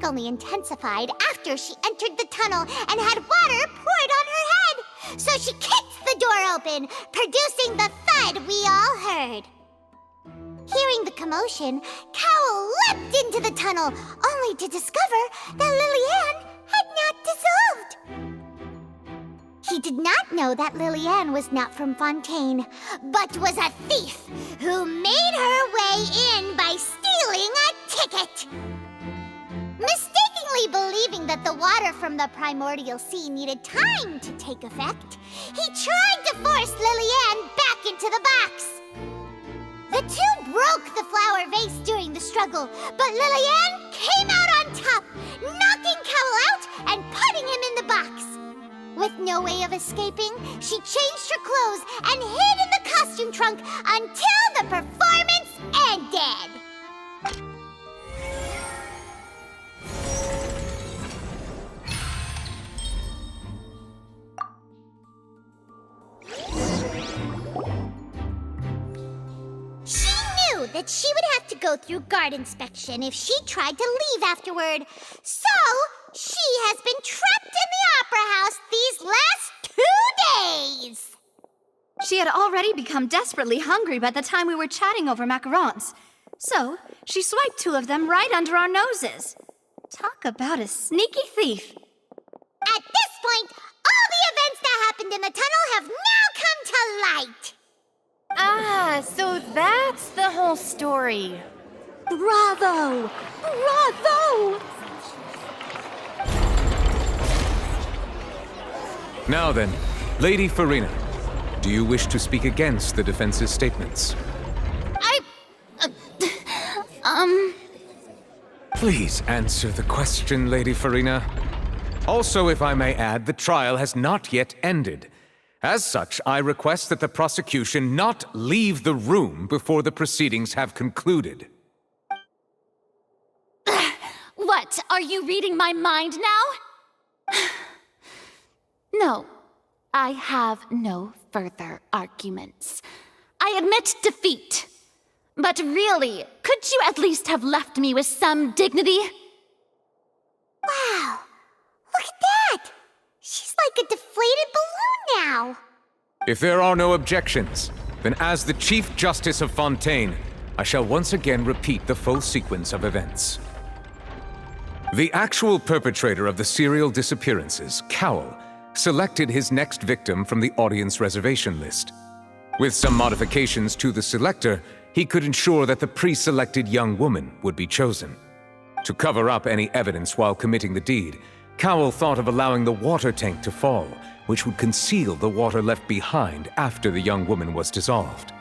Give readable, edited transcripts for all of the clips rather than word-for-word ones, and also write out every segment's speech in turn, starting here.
only intensified after she entered the tunnel and had water poured on her head. So she kicked the door open, producing the thud we all heard. Hearing the commotion, Cowl leapt into the tunnel, only to discover that Lily-Anne had not dissolved. He did not know that Lily-Anne was not from Fontaine, but was a thief who made her way in by stealing a ticket. Mistakenly believing that the water from the primordial sea needed time to take effect, he tried to force Lily-Anne back into the box. The two broke the flower vase during the struggle, but Lily-Anne came out on top, knocking Cowl out and putting him in the box. With no way of escaping, she changed her clothes and hid in the costume trunk until the performance ended. She knew that she would have to go through guard inspection if she tried to leave afterward, so she has been trapped in the Opera House these last 2 days! She had already become desperately hungry by the time we were chatting over macarons. So, she swiped 2 of them right under our noses. Talk about a sneaky thief. At this point, all the events that happened in the tunnel have now come to light! Ah, so that's the whole story. Bravo! Bravo! Now then, Lady Farina, do you wish to speak against the defense's statements? Please answer the question, Lady Farina. Also, if I may add, the trial has not yet ended. As such, I request that the prosecution not leave the room before the proceedings have concluded. What, are you reading my mind now? No, I have no further arguments. I admit defeat. But really, could you at least have left me with some dignity? Wow, look at that! She's like a deflated balloon now! If there are no objections, then as the Chief Justice of Fontaine, I shall once again repeat the full sequence of events. The actual perpetrator of the serial disappearances, Cowl, selected his next victim from the audience reservation list. With some modifications to the selector, he could ensure that the pre-selected young woman would be chosen. To cover up any evidence while committing the deed, Cowl thought of allowing the water tank to fall, which would conceal the water left behind after the young woman was dissolved.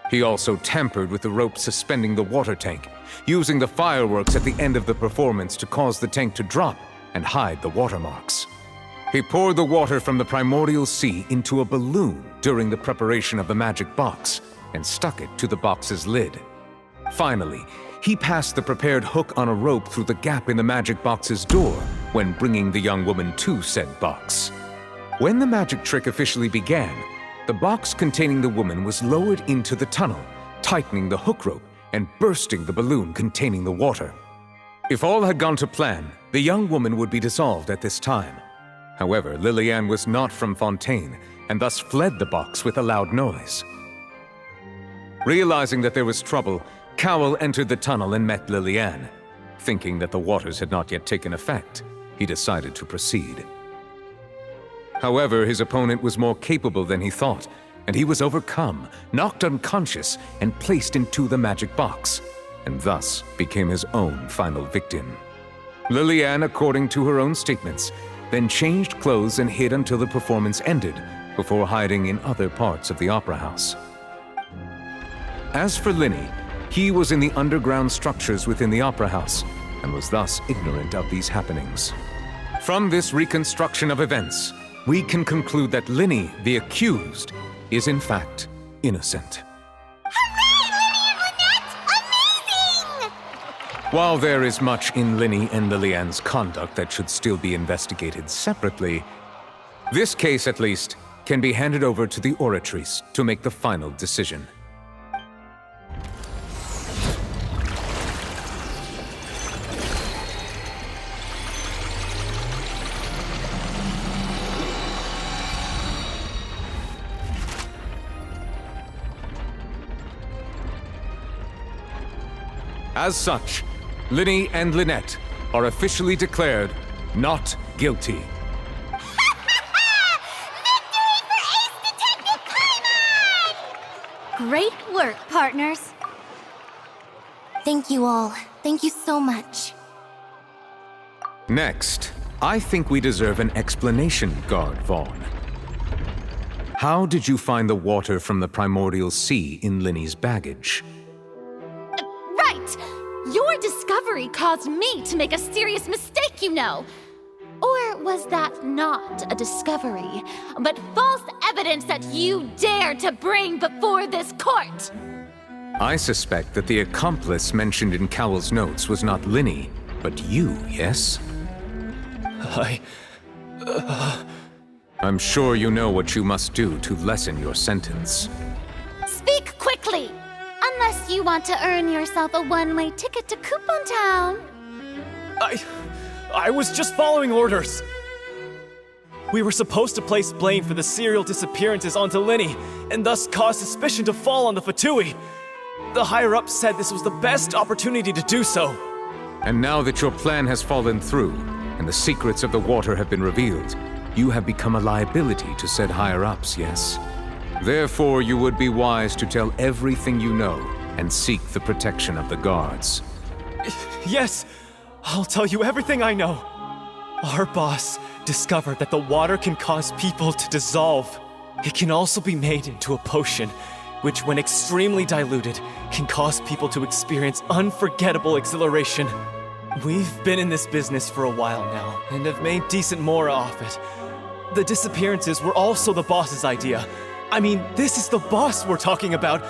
He also tampered with the rope suspending the water tank, using the fireworks at the end of the performance to cause the tank to drop and hide the watermarks. He poured the water from the primordial sea into a balloon during the preparation of the magic box and stuck it to the box's lid. Finally, he passed the prepared hook on a rope through the gap in the magic box's door when bringing the young woman to said box. When the magic trick officially began, the box containing the woman was lowered into the tunnel, tightening the hook rope and bursting the balloon containing the water. If all had gone to plan, the young woman would be dissolved at this time. However, Lily-Anne was not from Fontaine and thus fled the box with a loud noise. Realizing that there was trouble, Cowl entered the tunnel and met Lily-Anne. Thinking that the waters had not yet taken effect, he decided to proceed. However, his opponent was more capable than he thought, and he was overcome, knocked unconscious, and placed into the magic box, and thus became his own final victim. Lily-Anne, according to her own statements, then changed clothes and hid until the performance ended, before hiding in other parts of the opera house. As for Linny, he was in the underground structures within the opera house, and was thus ignorant of these happenings. From this reconstruction of events, we can conclude that Linny, the accused, is in fact innocent. Hooray, Linny and Lynette! Amazing! While there is much in Linny and Lily-Anne's conduct that should still be investigated separately, this case, at least, can be handed over to the Oratrice to make the final decision. As such, Linny and Lynette are officially declared not guilty. Victory for Ace Detective Paimon! Great work, partners. Thank you all. Thank you so much. Next, I think we deserve an explanation, Guard Vaughn. How did you find the water from the primordial sea in Linny's baggage? Right! Your discovery caused me to make a serious mistake, you know. Or was that not a discovery, but false evidence that you dared to bring before this court? I suspect that the accomplice mentioned in Cowell's notes was not Linny, but you, yes? I'm sure you know what you must do to lessen your sentence. Speak quickly! Unless you want to earn yourself a one-way ticket to Coupon Town. I was just following orders. We were supposed to place blame for the serial disappearances onto Linny, and thus cause suspicion to fall on the Fatui. The higher-ups said this was the best opportunity to do so. And now that your plan has fallen through, and the secrets of the water have been revealed, you have become a liability to said higher-ups, yes? Therefore, you would be wise to tell everything you know and seek the protection of the guards. Yes, I'll tell you everything I know. Our boss discovered that the water can cause people to dissolve. It can also be made into a potion, which when extremely diluted, can cause people to experience unforgettable exhilaration. We've been in this business for a while now, and have made decent more off it. The disappearances were also the boss's idea. I mean, this is the boss we're talking about.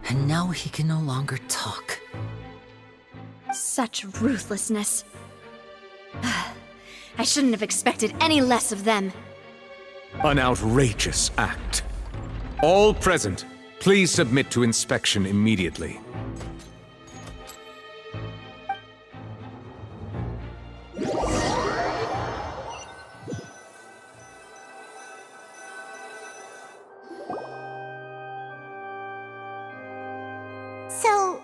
And now he can no longer talk. Such ruthlessness. I shouldn't have expected any less of them. An outrageous act. All present, please submit to inspection immediately. So,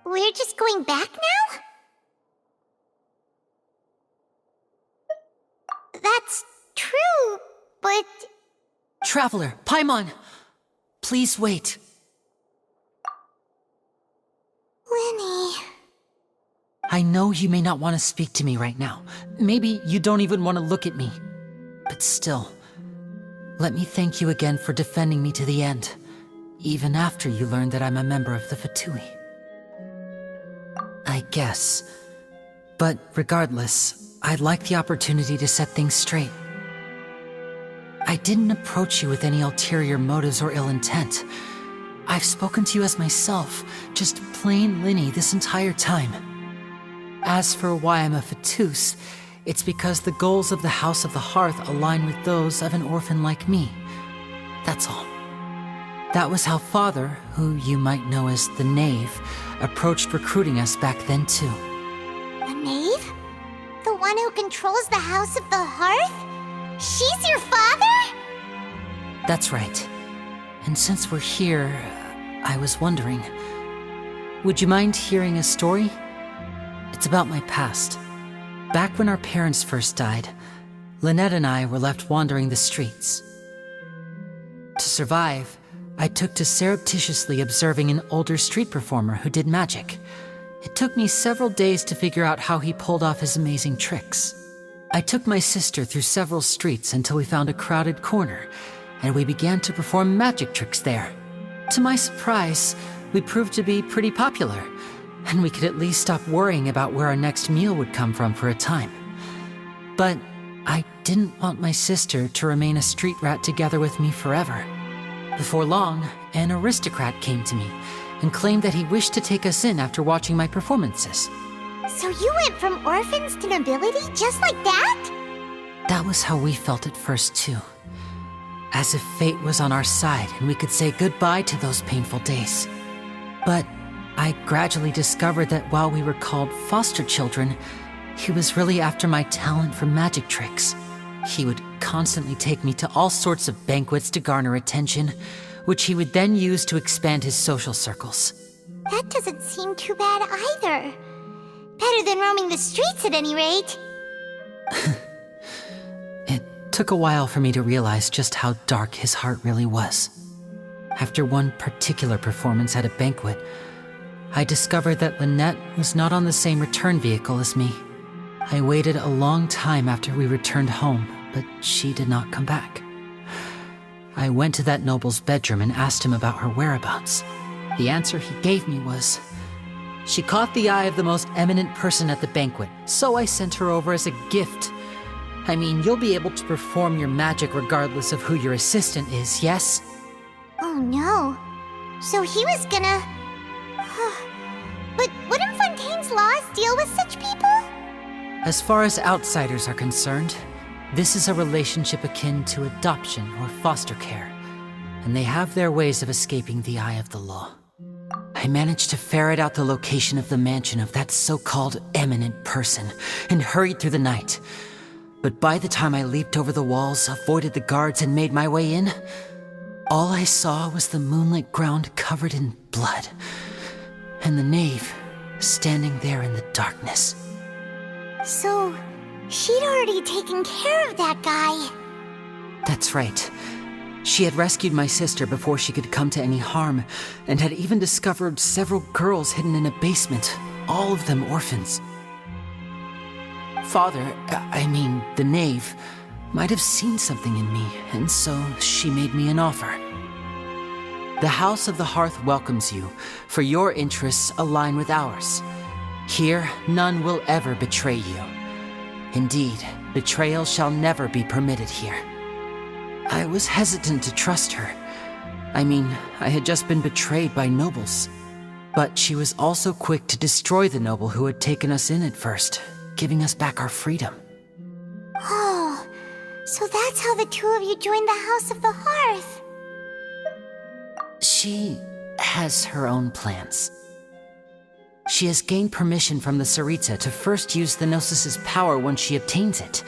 we're just going back now? That's true, but... Traveler, Paimon! Please wait. Linny... I know you may not want to speak to me right now. Maybe you don't even want to look at me. But still, let me thank you again for defending me to the end, even after you learned that I'm a member of the Fatui. I guess. But regardless, I'd like the opportunity to set things straight. I didn't approach you with any ulterior motives or ill intent. I've spoken to you as myself, just plain Linny this entire time. As for why I'm a Fatus, it's because the goals of the House of the Hearth align with those of an orphan like me. That's all. That was how Father, who you might know as the Knave, approached recruiting us back then too. A knave? The one who controls the House of the Hearth? She's your father? That's right. And since we're here, I was wondering, would you mind hearing a story? It's about my past. Back when our parents first died, Lynette and I were left wandering the streets. To survive, I took to surreptitiously observing an older street performer who did magic. It took me several days to figure out how he pulled off his amazing tricks. I took my sister through several streets until we found a crowded corner, and we began to perform magic tricks there. To my surprise, we proved to be pretty popular, and we could at least stop worrying about where our next meal would come from for a time. But I didn't want my sister to remain a street rat together with me forever. Before long, an aristocrat came to me and claimed that he wished to take us in after watching my performances. So you went from orphans to nobility just like that? That was how we felt at first too. As if fate was on our side and we could say goodbye to those painful days. But I gradually discovered that while we were called foster children, he was really after my talent for magic tricks. He would constantly take me to all sorts of banquets to garner attention, which he would then use to expand his social circles. That doesn't seem too bad either. Better than roaming the streets at any rate. It took a while for me to realize just how dark his heart really was. After one particular performance at a banquet, I discovered that Lynette was not on the same return vehicle as me. I waited a long time after we returned home, but she did not come back. I went to that noble's bedroom and asked him about her whereabouts. The answer he gave me was, "She caught the eye of the most eminent person at the banquet, so I sent her over as a gift." I mean, you'll be able to perform your magic regardless of who your assistant is, yes? Oh no. So he was gonna... But wouldn't Fontaine's laws deal with such people? As far as outsiders are concerned, this is a relationship akin to adoption or foster care, and they have their ways of escaping the eye of the law. I managed to ferret out the location of the mansion of that so-called eminent person and hurried through the night. But by the time I leaped over the walls, avoided the guards, and made my way in, all I saw was the moonlit ground covered in blood, and the knave standing there in the darkness. So, she'd already taken care of that guy. That's right. She had rescued my sister before she could come to any harm, and had even discovered several girls hidden in a basement, all of them orphans. The knave, might have seen something in me, and so she made me an offer. The House of the Hearth welcomes you, for your interests align with ours. Here, none will ever betray you. Indeed, betrayal shall never be permitted here. I was hesitant to trust her. I had just been betrayed by nobles. But she was also quick to destroy the noble who had taken us in at first, giving us back our freedom. Oh, so that's how the two of you joined the House of the Hearth. She has her own plans. She has gained permission from the Tsaritsa to first use the Gnosis' power once she obtains it.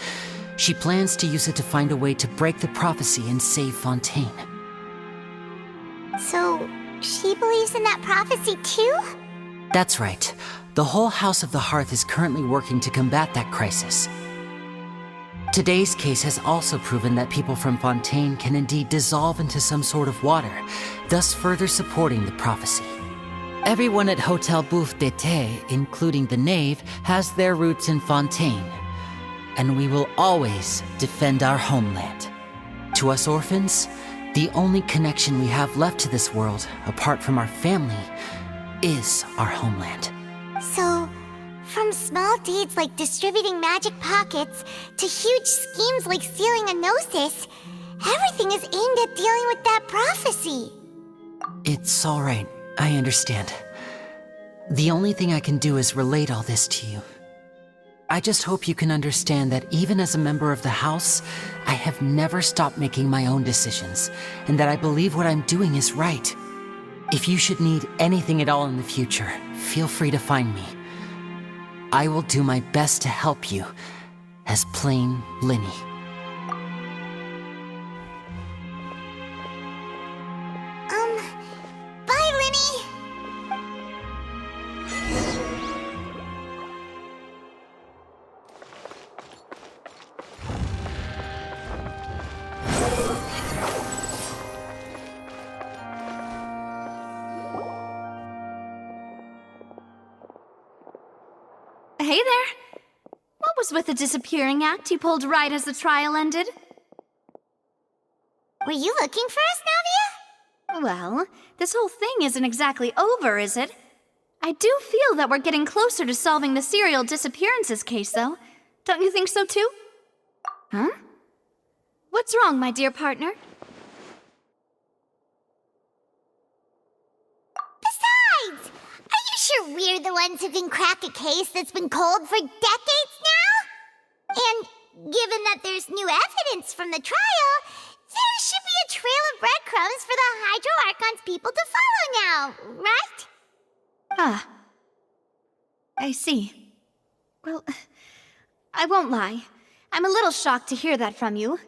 She plans to use it to find a way to break the prophecy and save Fontaine. So, she believes in that prophecy too? That's right. The whole House of the Hearth is currently working to combat that crisis. Today's case has also proven that people from Fontaine can indeed dissolve into some sort of water, thus further supporting the prophecy. Everyone at Hotel Bouffe d'été, including the knave, has their roots in Fontaine. And we will always defend our homeland. To us orphans, the only connection we have left to this world, apart from our family, is our homeland. So, from small deeds like distributing magic pockets to huge schemes like stealing a Gnosis, everything is aimed at dealing with that prophecy. It's all right. I understand. The only thing I can do is relate all this to you. I just hope you can understand that even as a member of the House, I have never stopped making my own decisions, and that I believe what I'm doing is right. If you should need anything at all in the future, feel free to find me. I will do my best to help you, as plain Linny. Bye, Linny! Hey there. What was with the disappearing act you pulled right as the trial ended? Were you looking for us, Navia? Well, this whole thing isn't exactly over, is it? I do feel that we're getting closer to solving the serial disappearances case, though. Don't you think so, too? Huh? What's wrong, my dear partner? Besides, are you sure we're the ones who can crack a case that's been cold for decades now? And given that there's new evidence from the trial, there should be a trail of breadcrumbs for the Hydro Archon's people to follow now, right? Ah. I see. Well, I won't lie. I'm a little shocked to hear that from you.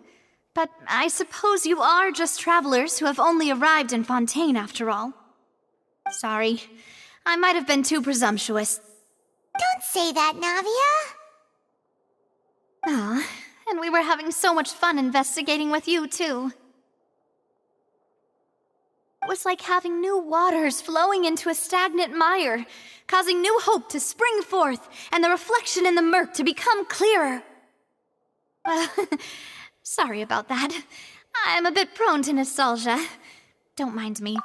But I suppose you are just travelers who have only arrived in Fontaine after all. Sorry. I might have been too presumptuous. Don't say that, Navia. Ah, and we were having so much fun investigating with you, too. It was like having new waters flowing into a stagnant mire, causing new hope to spring forth, and the reflection in the murk to become clearer. Sorry about that. I'm a bit prone to nostalgia. Don't mind me.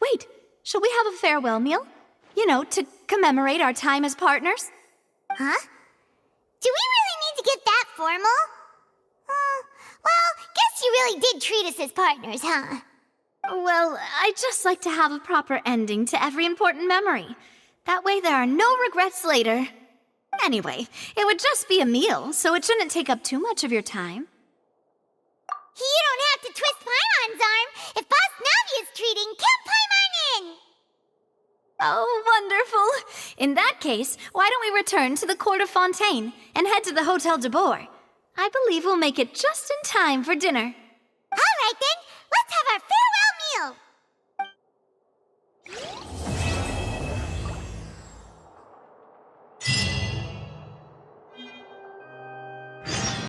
Wait, shall we have a farewell meal? You know, to commemorate our time as partners? Huh? Do we really need to get that formal? Well, guess you really did treat us as partners, huh? Well, I'd just like to have a proper ending to every important memory. That way there are no regrets later. Anyway, it would just be a meal, so it shouldn't take up too much of your time. You don't have to twist Paimon's arm. If Boss Navia's treating, count Paimon in! Oh, wonderful! In that case, why don't we return to the Court of Fontaine and head to the Hotel de Boer? I believe we'll make it just in time for dinner.